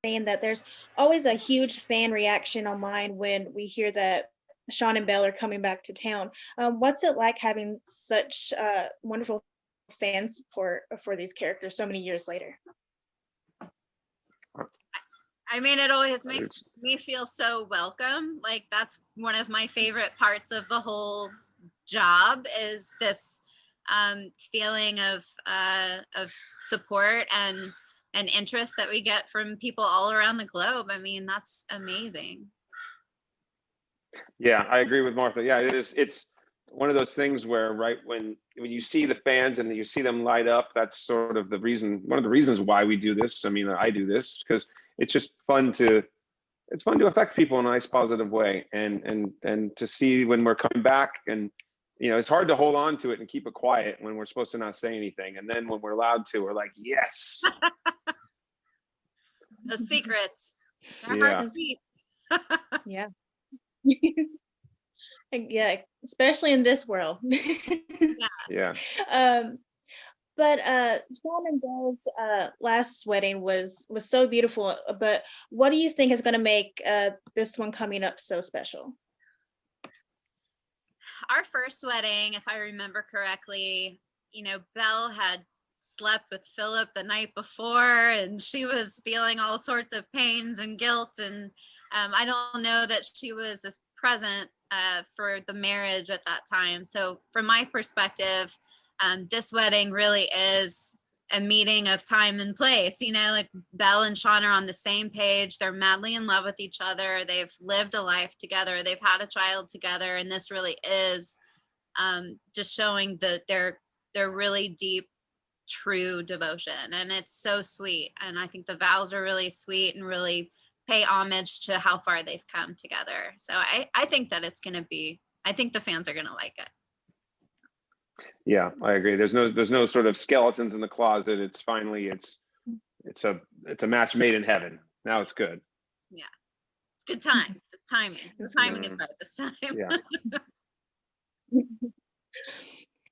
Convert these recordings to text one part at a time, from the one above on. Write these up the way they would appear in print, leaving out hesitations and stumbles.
saying that there's always a huge fan reaction online when we hear that Sean and Belle are coming back to town. What's it like having such wonderful fan support for these characters so many years later? I mean, it always makes It's- me feel so welcome. Like that's one of my favorite parts of the whole job is this feeling of support and interest that we get from people all around the globe. I mean, that's amazing. Yeah, I agree with Martha. Yeah, it is. It's one of those things where, right, when you see the fans and you see them light up, that's sort of the reason, one of the reasons why we do this. I mean, I do this because it's just fun to, it's fun to affect people in a nice, positive way, and to see when we're coming back, and it's hard to hold on to it and keep it quiet when we're supposed to not say anything, and then when we're allowed to, we're like, yes. The secrets. They're Yeah. hard to keep. Yeah. Yeah, especially in this world. Yeah. But Sean and Belle's last wedding was so beautiful. But what do you think is going to make this one coming up so special? Our first wedding, if I remember correctly, Belle had slept with Philip the night before and she was feeling all sorts of pains and guilt, and I don't know that she was as present for the marriage at that time. So from my perspective, this wedding really is a meeting of time and place. Like Belle and Sean are on the same page. They're madly in love with each other. They've lived a life together. They've had a child together. And this really is just showing their really deep, true devotion. And it's so sweet. And I think the vows are really sweet and really pay homage to how far they've come together. So I think that I think the fans are going to like it. Yeah, I agree. There's no sort of skeletons in the closet. It's finally it's a match made in heaven. Now it's good. Yeah, it's good time. The timing. The timing is right this time. Yeah.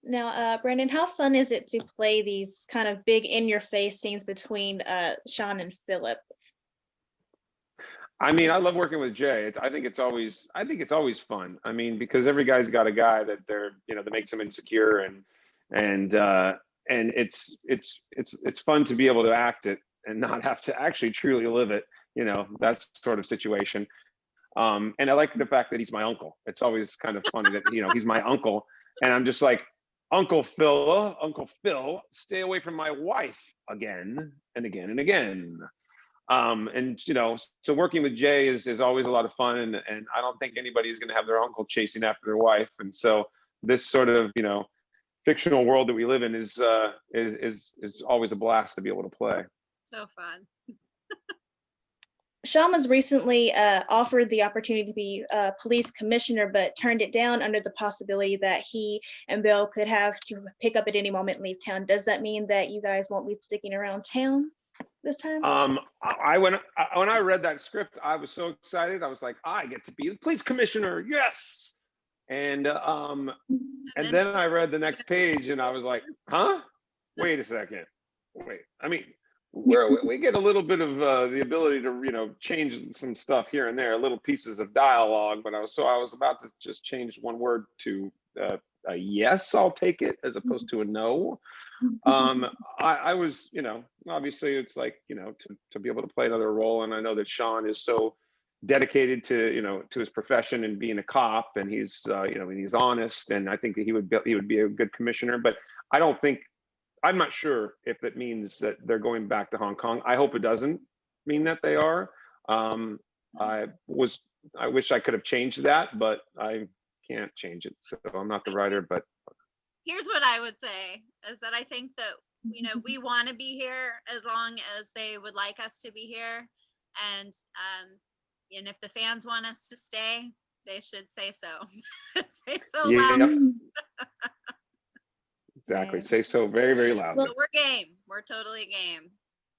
Now, Brandon, how fun is it to play these kind of big in-your-face scenes between Sean and Philip? I mean, I love working with Jay. I think it's always fun. I mean, because every guy's got a guy that that makes them insecure, and it's fun to be able to act it and not have to actually truly live it. That sort of situation. And I like the fact that he's my uncle. It's always kind of funny that he's my uncle, and I'm just like, Uncle Phil, stay away from my wife again and again and again. And so working with Jay is always a lot of fun, and I don't think anybody's going to have their uncle chasing after their wife, and so this sort of fictional world that we live in is always a blast to be able to play. So fun. Sean was recently offered the opportunity to be police commissioner, but turned it down under the possibility that he and Belle could have to pick up at any moment and leave town. Does that mean that you guys won't be sticking around town this time? When I read that script, I was so excited. I was like, I get to be the police commissioner, yes. And then I read the next page, and I was like, huh? Wait a second. Wait. I mean, we get a little bit of the ability to change some stuff here and there, little pieces of dialogue. But I was about to just change one word to a yes, I'll take it, as opposed to a no. I was, obviously it's like, to be able to play another role. And I know that Sean is so dedicated to, to his profession and being a cop, and he's, and he's honest. And I think that he would be a good commissioner, but I'm not sure if it means that they're going back to Hong Kong. I hope it doesn't mean that they are. I wish I could have changed that, but I can't change it. So I'm not the writer, but here's what I would say is that I think that, we want to be here as long as they would like us to be here. And if the fans want us to stay, they should say so. Say so loud. Exactly. Say so very, very loud. Well, we're game. We're totally game.